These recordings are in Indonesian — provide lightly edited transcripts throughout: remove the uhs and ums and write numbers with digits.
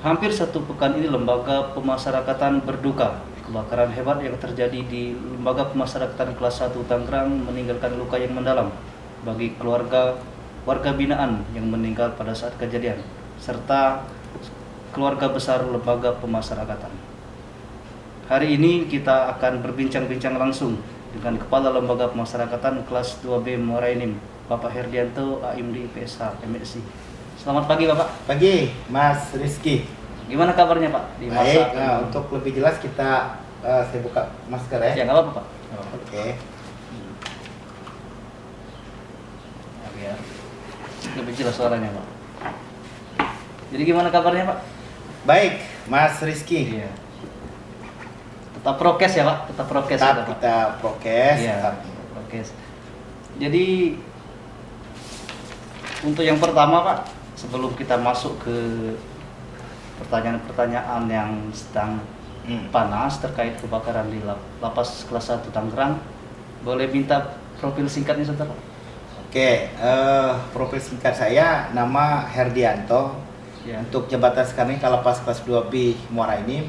Hampir satu pekan ini lembaga pemasyarakatan berduka. Kebakaran hebat yang terjadi di lembaga pemasyarakatan kelas 1 Tangerang meninggalkan luka yang mendalam bagi keluarga warga binaan yang meninggal pada saat kejadian, serta keluarga besar lembaga pemasyarakatan. Hari ini kita akan berbincang-bincang langsung dengan Kepala Lembaga Pemasyarakatan kelas 2B Muara Enim, Bapak Herdianto, AIM di IPSH MSI. Selamat pagi Bapak. Pagi Mas Rizky. Gimana kabarnya Pak? Di masa Baik, untuk lebih jelas saya buka masker ya. Ya nggak apa-apa Pak. Oke. Biar lebih jelas suaranya Pak. Jadi gimana kabarnya Pak? Baik Mas Rizky. Iya. Tetap prokes ya Pak, tetap prokes. Tetap Pak. kita prokes. Iya, Tetap. prokes. Jadi untuk yang pertama Pak, sebelum kita masuk ke pertanyaan-pertanyaan yang sedang panas terkait kebakaran di lapas kelas 1 Tangerang, boleh minta profil singkatnya sebentar Pak? Oke, profil singkat saya nama Herdianto. Ya. Untuk jabatan sekarang Kalapas kelas 2B Muara Enim.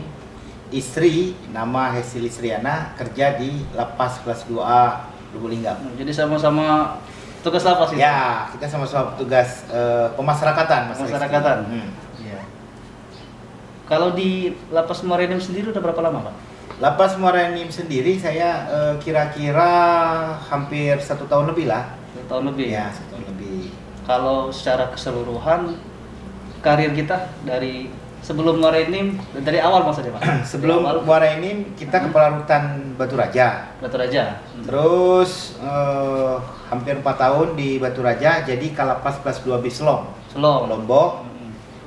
Istri nama Hesi Lisriana, kerja di Lapas kelas 2A Lubuk Linggau. Jadi sama-sama tugas lapas itu? Ya, kita sama-sama petugas pemasyarakatan Mas Rizky. Pemasyarakatan. Iya. Kalau di Lapas Muara Enim sendiri udah berapa lama Pak? Lapas Muara Enim sendiri saya kira-kira hampir 1 tahun lebih lah. 1 tahun lebih? Ya, 1 tahun lebih. Kalau secara keseluruhan karir kita dari sebelum Muara Enim, dari awal maksudnya Pak? Sebelum Muara Enim kita Kepala Rutan Batu Raja. Batu Raja. Terus hampir 4 tahun di Batu Raja jadi Kalapas kelas 2B Selong. Lombok,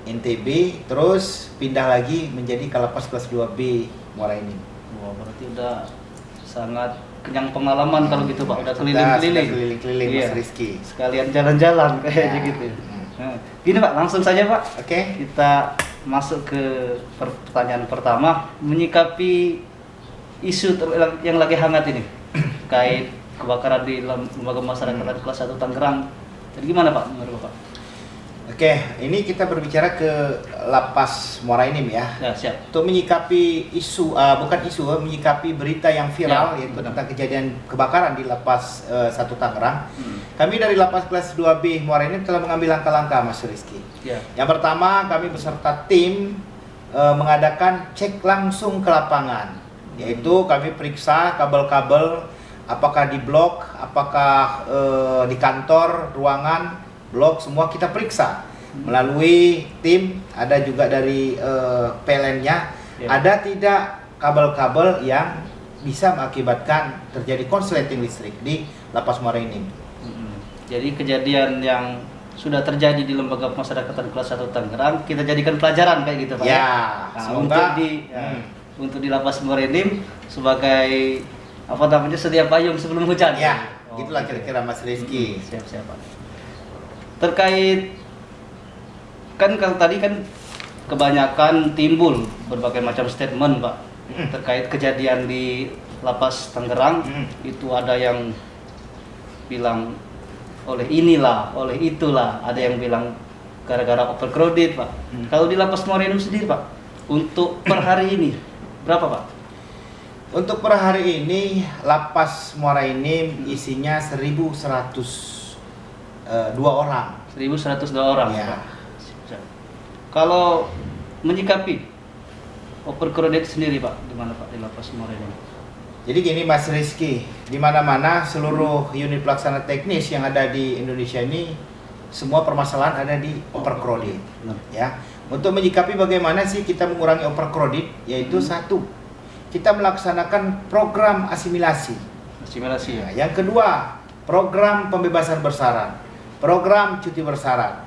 NTB, terus pindah lagi menjadi Kalapas kelas 2B Muara Enim. Wah, berarti udah sangat kenyang pengalaman kalau gitu Pak, udah Sudah keliling-keliling. keliling-keliling Iya. Mas Rizky. Sekalian jalan-jalan kayaknya Ya. gitu. Nah, gini Pak, langsung saja Pak. Oke. Kita masuk ke pertanyaan pertama, menyikapi isu yang lagi hangat ini terkait kebakaran di lembaga masyarakat kelas 1 Tangerang. Jadi gimana Pak menurut Bapak? Oke, ini kita berbicara ke Lapas Muara Enim ya. Ya, siap. Untuk menyikapi isu, menyikapi berita yang viral Ya, yaitu benar. tentang kejadian kebakaran di Lapas 1 Tangerang. Kami dari Lapas kelas 2B Muara Enim telah mengambil langkah-langkah Mas Rizky. Ya. Yang pertama, kami beserta tim mengadakan cek langsung ke lapangan, yaitu kami periksa kabel-kabel apakah di blok, apakah di kantor, ruangan, blok, semua kita periksa melalui tim, ada juga dari PLN-nya, Ya. ada tidak kabel-kabel yang bisa mengakibatkan terjadi konsleting listrik di Lapas Muara Enim. Jadi kejadian yang sudah terjadi di lembaga pemasyarakatan kelas 1 Tangerang kita jadikan pelajaran kayak gitu Pak. Ya, Nah, semoga untuk di Lapas Muara Enim sebagai apa namanya sedia payung sebelum hujan. ya, Oh, gitulah gitu. kira-kira Mas Rizky. Siap-siap Pak. Terkait kan kalau tadi kan kebanyakan timbul berbagai macam statement Pak terkait kejadian di Lapas Tangerang. Itu ada yang bilang oleh inilah, oleh itulah, ada yang bilang gara-gara overcrowded Pak. Kalau di Lapas Muara Enim sendiri Pak, untuk per hari ini berapa Pak? Untuk per hari ini Lapas Muara Enim isinya 1.102 orang. 1.102 orang Ya. Pak. Kalau menyikapi overcrowded sendiri Pak, gimana Pak di Lapas Muara Enim? Jadi gini Mas Rizky, di mana-mana seluruh unit pelaksana teknis yang ada di Indonesia ini semua permasalahan ada di overcrowded. Benar. Ya, untuk menyikapi bagaimana sih kita mengurangi overcrowded, yaitu satu, kita melaksanakan program asimilasi. Asimilasi ya. Yang kedua, program pembebasan bersyarat, program cuti bersyarat,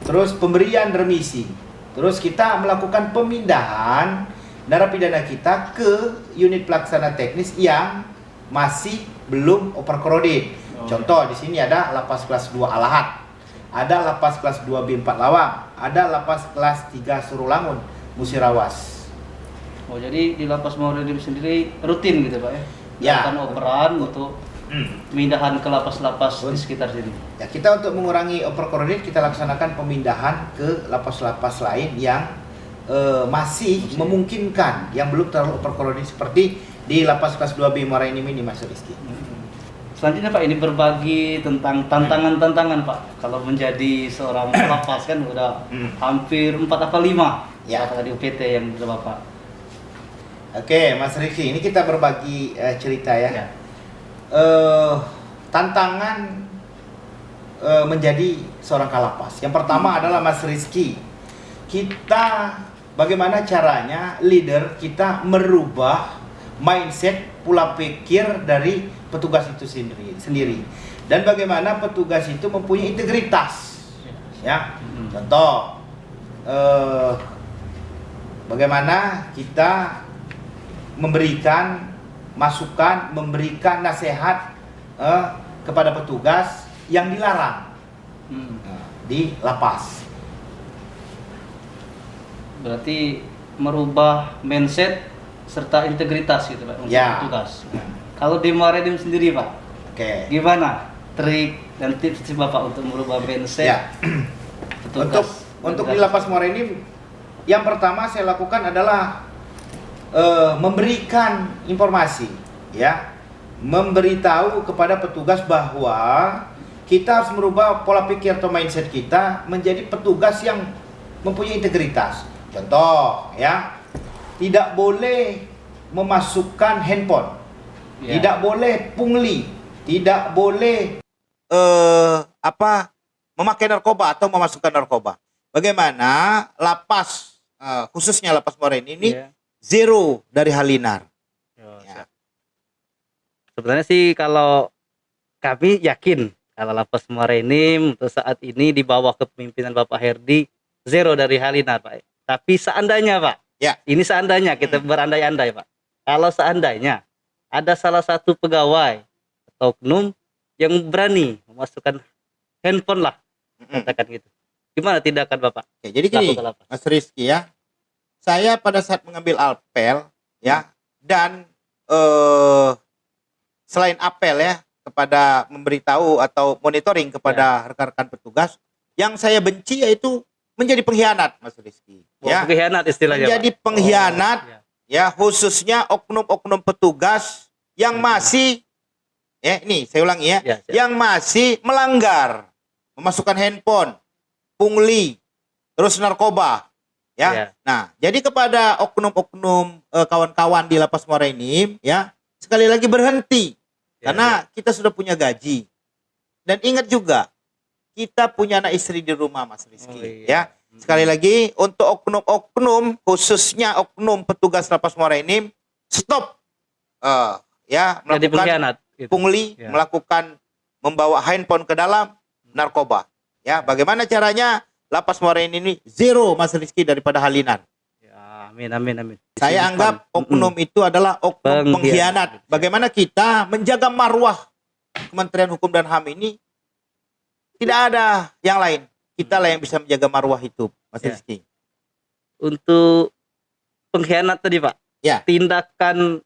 terus pemberian remisi, terus kita melakukan pemindahan narapidana kita ke unit pelaksana teknis yang masih belum overcrowded. Contoh di sini ada Lapas kelas 2 Alahat, ada Lapas kelas 2B 4 Lawang, ada Lapas kelas 3 Surulangun Musirawas. Oh, jadi di Lapas Muara Enim sendiri rutin gitu Pak ya? Ya. Melakukan operan untuk pemindahan ke lapas-lapas di sekitar sini. Ya, kita untuk mengurangi overcrowded kita laksanakan pemindahan ke lapas-lapas lain yang masih memungkinkan, yang belum terlalu overcrowding seperti di lapas kelas 2B Muara Enim ini, Mas Rizky. Selanjutnya Pak, ini berbagi tentang tantangan-tantangan Pak. Kalau menjadi seorang lapas kan udah hampir 4 atau 5 Ya. tadi UPT yang udah Bapak. Oke, Mas Rizky, ini kita berbagi cerita ya. Ya. Tantangan menjadi seorang kalapas. Yang pertama adalah Mas Rizky, kita bagaimana caranya leader kita merubah mindset, pola pikir dari petugas itu sendiri, dan bagaimana petugas itu mempunyai integritas. Ya, contoh bagaimana kita memberikan masukan, memberikan nasihat kepada petugas yang dilarang di lapas. Berarti merubah mindset serta integritas gitu Pak untuk Ya. petugas. Kalau di Muara Enim sendiri Pak, Oke. gimana trik dan tips Bapak untuk merubah mindset Ya. petugas? Untuk di lapas Muara Enim, yang pertama saya lakukan adalah memberikan informasi, ya, memberitahu kepada petugas bahwa kita harus merubah pola pikir atau mindset kita menjadi petugas yang mempunyai integritas. Contoh, ya, tidak boleh memasukkan handphone, Ya. tidak boleh pungli, tidak boleh memakai narkoba atau memasukkan narkoba. Bagaimana lapas khususnya lapas Muara Enim ini Ya. zero dari halinar. Ya. Sebenarnya sih kalau kami yakin kalau lapas Muara Enim untuk saat ini di bawah kepemimpinan Bapak Herdi zero dari halinar Pak. Tapi seandainya Pak, Ya. ini seandainya kita berandai-andai Pak. Kalau seandainya ada salah satu pegawai atau oknum yang berani memasukkan handphone lah, katakan gitu. Gimana tindakan Bapak? Oke, jadi gini, Laku ke lapas. Mas Rizky ya, saya pada saat mengambil apel ya, dan selain apel ya, kepada memberitahu atau monitoring kepada rekan-rekan petugas, yang saya benci yaitu menjadi pengkhianat, Mas Rizky. Ya, Pengkhianat istilahnya menjadi Pak. pengkhianat, Ya. ya, khususnya oknum-oknum petugas yang masih, ya ini saya ulangi ya, Ya, siap. yang masih melanggar, memasukkan handphone, pungli, terus narkoba, ya. Ya. Nah, jadi kepada oknum-oknum kawan-kawan di lapas Muara Enim, ya, sekali lagi berhenti, Ya, karena kita sudah punya gaji, dan ingat juga kita punya anak istri di rumah, Mas Rizky, Oh, iya. ya. Sekali lagi untuk oknum-oknum, khususnya oknum petugas lapas Muara Enim, stop, ya, Jadi melakukan pengkhianat. Gitu. pungli, Ya. melakukan membawa handphone ke dalam, narkoba. Ya, bagaimana caranya lapas Muara Enim ini zero, Mas Rizky, daripada halinar. Ya, amin, amin, amin. Saya anggap oknum itu adalah oknum pengkhianat. Bagaimana kita menjaga marwah Kementerian Hukum dan HAM ini, tidak ada yang lain. Kita lah yang bisa menjaga marwah itu, Mas Ya. Rizky. Untuk pengkhianat tadi Pak, Ya. tindakan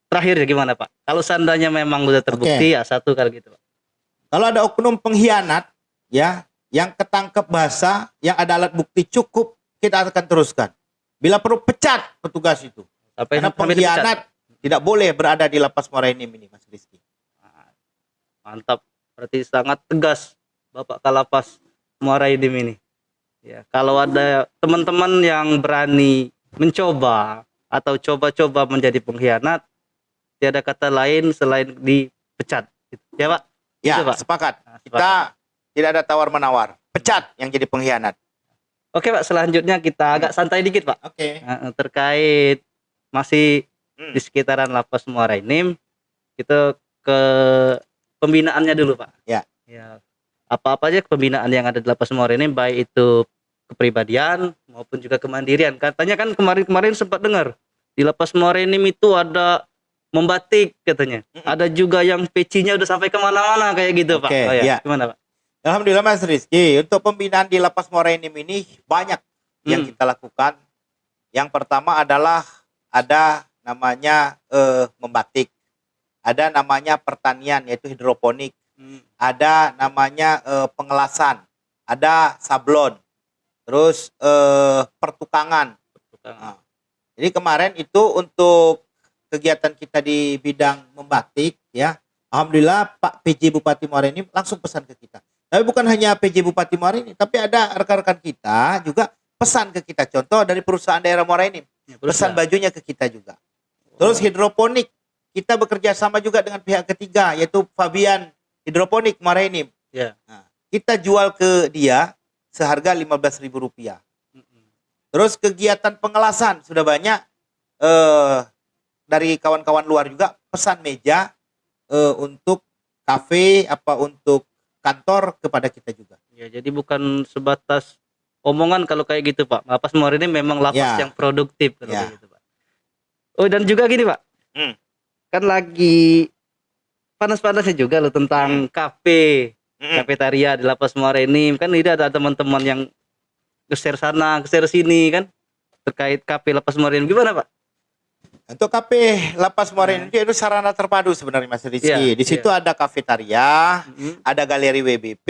terakhir ya gimana Pak? Kalau seandainya memang udah terbukti ya satu kali gitu Pak. Kalau ada oknum pengkhianat, ya, yang ketangkep basah, yang ada alat bukti cukup, kita akan teruskan. Bila perlu pecat petugas itu. Karena Sampai dipecat. pengkhianat tidak boleh berada di lapas Muara Enim ini, Mas Rizky. Mantap, berarti sangat tegas Bapak Kalapas Muara Enim ini. Ya, kalau ada teman-teman yang berani mencoba atau coba-coba menjadi pengkhianat, tiada kata lain selain dipecat. Gitu. Ya Pak? Ya, Gitu, Pak? sepakat. Nah, Kita tidak ada tawar-menawar. Pecat yang jadi pengkhianat. Oke Pak, selanjutnya kita agak santai dikit Pak. Oke. Terkait masih di sekitaran lapas Muara Enim, kita ke pembinaannya dulu Pak. Ya. Ya. Apa-apa aja pembinaan yang ada di lapas Muara Enim, baik itu kepribadian maupun juga kemandirian. Katanya kan kemarin-kemarin sempat dengar di lapas Muara Enim itu ada membatik katanya. Ada juga yang pecinya udah sampai kemana-mana kayak gitu Pak. Oke, Oh, ya. ya. Gimana Pak? Alhamdulillah Mas Rizky, untuk pembinaan di lapas Muara Enim ini banyak yang kita lakukan. Yang pertama adalah ada namanya membatik. Ada namanya pertanian yaitu hidroponik. Ada namanya pengelasan. Ada sablon. terus pertukangan. Nah, jadi kemarin itu untuk kegiatan kita di bidang membatik ya. Alhamdulillah Pak PJ Bupati Muara Enim langsung pesan ke kita. Tapi bukan hanya PJ Bupati Muara Enim, tapi ada rekan-rekan kita juga pesan ke kita. Contoh dari perusahaan daerah Muara Enim, pesan bajunya ke kita juga. Terus hidroponik, kita bekerja sama juga dengan pihak ketiga, yaitu Fabian Hidroponik Muara Enim. Ya. Nah, kita jual ke dia seharga Rp15.000. Terus kegiatan pengelasan sudah banyak dari kawan-kawan luar juga pesan meja untuk kafe untuk kantor kepada kita juga. Ya, jadi bukan sebatas omongan kalau kayak gitu, Pak. Lapas Muara Enim memang lapas yang produktif kalau kayak gitu, Pak. Oh, dan juga gini, Pak. Kan lagi panas-panasnya juga loh tentang kafe, kafetaria di Lapas Muara Enim. Kan ini ada teman-teman yang geser sana, geser sini kan terkait kafe Lapas Muara Enim. Gimana, Pak? Untuk kafe Lapas Muara Enim itu sarana terpadu sebenarnya Mas Rizky. Di situ ada kafetaria, ada galeri WBP,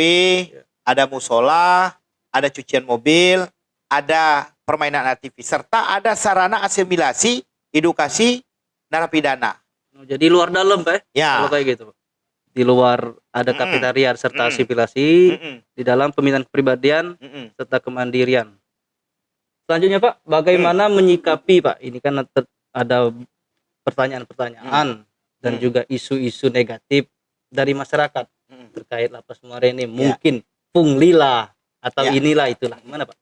ada musola, ada cucian mobil, ada permainan aktivis, serta ada sarana asimilasi, edukasi narapidana. Jadi luar dalam, Pak? Ya. Kalau kayak gitu, Pak. Di luar ada kafetaria serta asimilasi, di dalam pembinaan kepribadian serta kemandirian. Selanjutnya, Pak, bagaimana menyikapi, Pak? Ini kan ada pertanyaan-pertanyaan dan juga isu-isu negatif dari masyarakat terkait Lapas Muara Enim. Mungkin pungli lah atau inilah itulah. Gimana, Pak?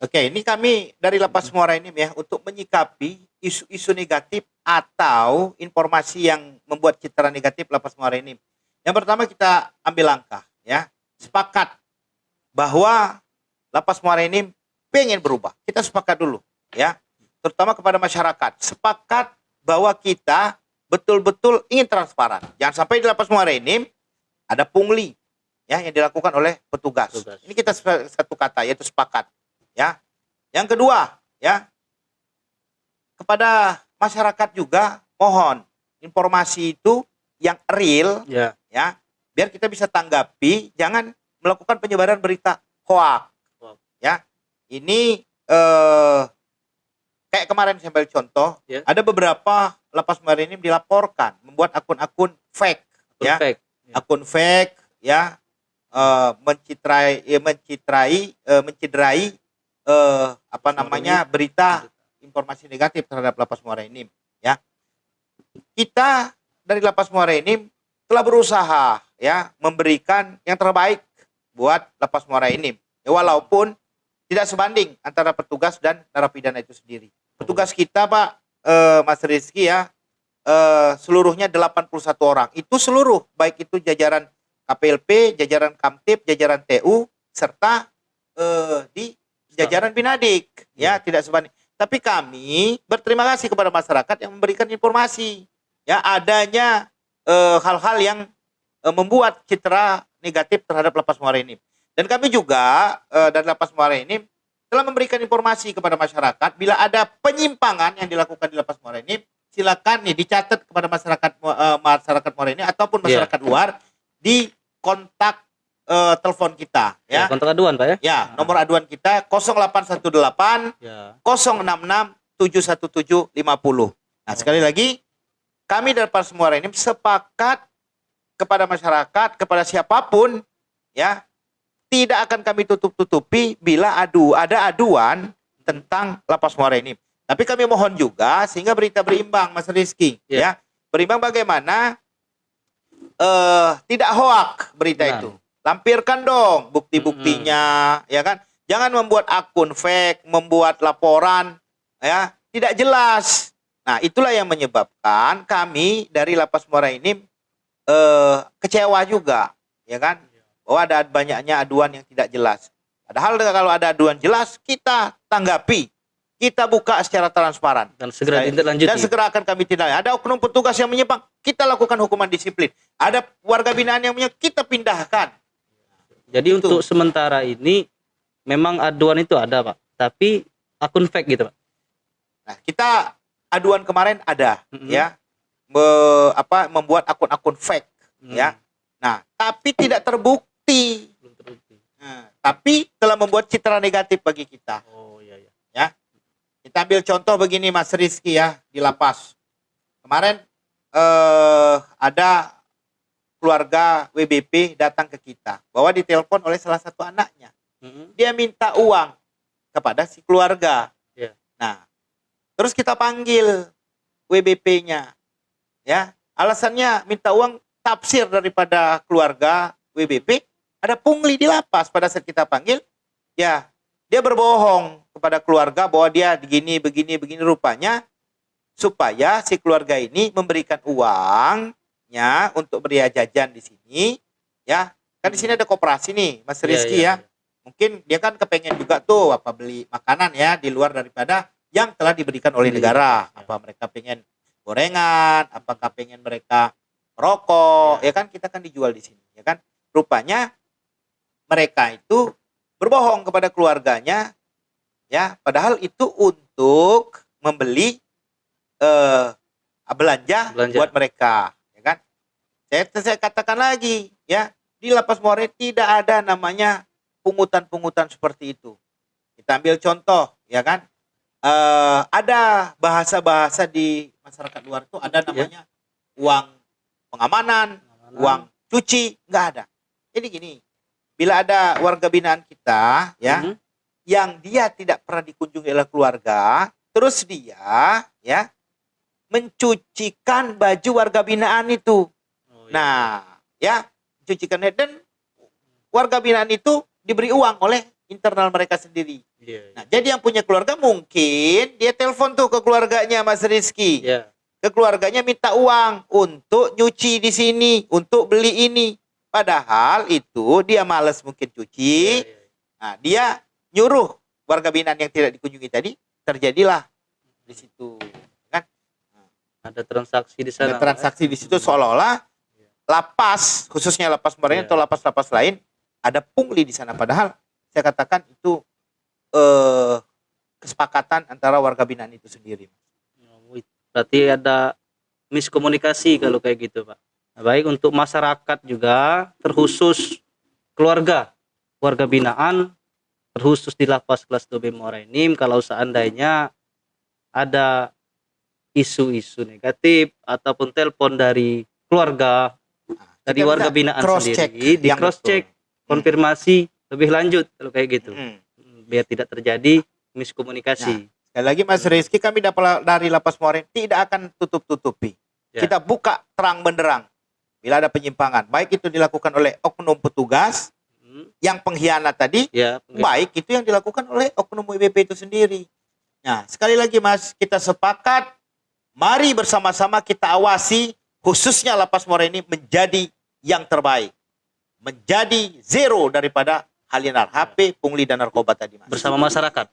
Oke, ini kami dari Lapas Muara Enim ya untuk menyikapi isu-isu negatif atau informasi yang membuat citra negatif Lapas Muara Enim. Yang pertama kita ambil langkah ya, sepakat bahwa Lapas Muara Enim pengen berubah. Kita sepakat dulu ya, terutama kepada masyarakat. Sepakat bahwa kita betul-betul ingin transparan. Jangan sampai di Lapas Muara Enim ada pungli ya yang dilakukan oleh petugas. Ini kita satu kata yaitu sepakat ya. Yang kedua ya, kepada masyarakat juga mohon informasi itu yang real ya, biar kita bisa tanggapi, jangan melakukan penyebaran berita hoak ya. Ini kayak kemarin saya ambil contoh, ada beberapa Lapas Muara Enim dilaporkan membuat akun-akun fake, akun fake ya, menciderai berita informasi negatif terhadap Lapas Muara Enim ya. Kita dari Lapas Muara Enim telah berusaha ya memberikan yang terbaik buat Lapas Muara Enim ya, walaupun tidak sebanding antara petugas dan narapidana itu sendiri. Petugas kita, Pak Mas Rizky ya, seluruhnya 81 orang. Itu seluruh, baik itu jajaran KPLP, jajaran Kamtib, jajaran TU, serta di jajaran Binadik ya, tidak sebanding. Tapi kami berterima kasih kepada masyarakat yang memberikan informasi ya adanya hal-hal yang membuat citra negatif terhadap Lapas Muara Enim. Dan kami juga dari Lapas Muara Enim telah memberikan informasi kepada masyarakat bila ada penyimpangan yang dilakukan di Lapas Muara Enim, silakan nih dicatat kepada masyarakat Muara Enim ataupun masyarakat luar di kontak telepon kita ya. Kontak aduan, Pak ya? Ya, nomor aduan kita 0818 066 71750. Nah, sekali lagi kami dari Lapas Muara Enim sepakat kepada masyarakat, kepada siapapun ya, tidak akan kami tutup-tutupi bila ada aduan tentang Lapas Muara Enim. Tapi kami mohon juga sehingga berita berimbang, Mas Rizky ya. Berimbang bagaimana tidak hoak berita itu. Lampirkan dong bukti-buktinya, ya kan? Jangan membuat akun fake, membuat laporan ya tidak jelas. Nah, itulah yang menyebabkan kami dari Lapas Muara Enim kecewa juga, ya kan? Bahwa ada banyaknya aduan yang tidak jelas. Padahal kalau ada aduan jelas, kita tanggapi, kita buka secara transparan dan segera ditindaklanjuti. Dan segera akan kami tindak. Ada oknum petugas yang menyimpang, kita lakukan hukuman disiplin. Ada warga binaan yang kita pindahkan. Jadi itu. Untuk sementara ini memang aduan itu ada, Pak, tapi akun fake gitu, Pak. Nah, kita aduan kemarin ada ya, membuat akun-akun fake ya. Nah, tapi tidak terbukti. Nah, tapi telah membuat citra negatif bagi kita. Oh iya iya. Ya, kita ambil contoh begini Mas Rizky ya di lapas. Kemarin ada keluarga WBP datang ke kita bahwa ditelepon oleh salah satu anaknya. Dia minta uang kepada si keluarga. Iya. Nah, terus kita panggil WBP-nya. Ya, alasannya minta uang, tafsir daripada keluarga WBP, ada pungli di lapas pada saat kita panggil. Ya, dia berbohong kepada keluarga bahwa dia begini rupanya supaya si keluarga ini memberikan uangnya untuk beli jajan di sini. Ya, kan di sini ada koperasi nih, Mas Rizky ya. Mungkin dia kan kepengen juga tuh apa beli makanan ya di luar daripada yang telah diberikan oleh negara. Apa mereka pengen gorengan, apakah pengen mereka rokok, ya kan kita kan dijual di sini, ya kan. Rupanya mereka itu berbohong kepada keluarganya, ya, padahal itu untuk membeli belanja buat mereka, ya kan. Saya katakan lagi, ya, di Lapas Morenin tidak ada namanya pungutan-pungutan seperti itu. Kita ambil contoh, ya kan. Ada bahasa-bahasa di masyarakat luar itu ada namanya uang pengamanan, uang cuci, nggak ada. Jadi gini, bila ada warga binaan kita, ya, yang dia tidak pernah dikunjungi oleh keluarga, terus dia, ya, mencucikan baju warga binaan itu. Nah, ya, mencucikan dan warga binaan itu diberi uang oleh internal mereka sendiri. Nah, jadi yang punya keluarga mungkin dia telepon tuh ke keluarganya Mas Rizky. Ke keluarganya minta uang untuk nyuci di sini, untuk beli ini. Padahal itu dia malas mungkin cuci. Nah, dia nyuruh warga binaan yang tidak dikunjungi tadi, terjadilah di situ, kan? Ada transaksi di sana. Ada transaksi di situ seolah-olah lapas, khususnya Lapas Morenin atau lapas-lapas lain, ada pungli di sana. Padahal saya katakan itu kesepakatan antara warga binaan itu sendiri. Berarti ada miskomunikasi kalau kayak gitu, Pak. Nah, baik untuk masyarakat juga, terkhusus keluarga, warga binaan, terkhusus di Lapas Kelas 2B Morenin, kalau seandainya ada isu-isu negatif ataupun telepon dari keluarga, dari warga binaan sendiri, di cross check, konfirmasi lebih lanjut kalau kayak gitu, biar tidak terjadi miskomunikasi. Sekali lagi Mas Rizky, kami dapat dari Lapas Morenin tidak akan tutup-tutupi. Kita buka terang benderang bila ada penyimpangan, baik itu dilakukan oleh oknum petugas yang pengkhianat tadi, baik itu yang dilakukan oleh oknum WBP itu sendiri. Nah, sekali lagi Mas, kita sepakat, mari bersama-sama kita awasi, khususnya Lapas Morenin menjadi yang terbaik, menjadi zero daripada halinar HP, pungli dan narkoba tadi, Mas. Bersama masyarakat.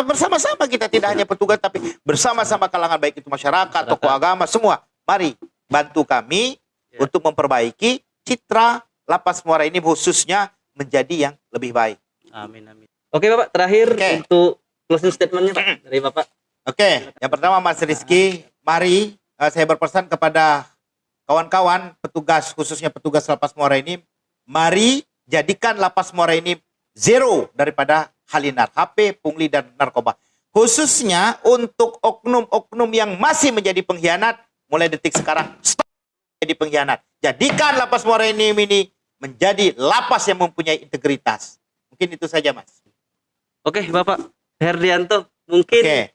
Bersama-sama kita, tidak hanya petugas tapi bersama-sama kalangan, baik itu masyarakat, tokoh agama, semua. Mari bantu kami untuk memperbaiki citra Lapas Morenin khususnya menjadi yang lebih baik. Amin amin. Oke Bapak, terakhir untuk closing statementnya Pak dari Bapak. Oke, yang pertama Mas Rizky, mari saya berpesan kepada kawan-kawan petugas, khususnya petugas Lapas Morenin, mari jadikan Lapas Morenin zero daripada halinar HP, pungli dan narkoba. Khususnya untuk oknum-oknum yang masih menjadi pengkhianat, mulai detik sekarang stop menjadi pengkhianat. Jadikan Lapas Morenin ini menjadi lapas yang mempunyai integritas. Mungkin itu saja, Mas. Oke, Bapak Herdianto, mungkin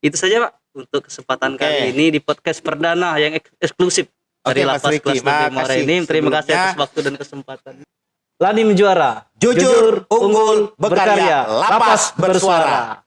itu saja Pak untuk kesempatan kali ini di podcast perdana yang eksklusif dari Lapas Kelas 2B Morenin. Terima kasih atas waktu dan kesempatan. Lanim juara, jujur, unggul, berkarya, Lapas bersuara.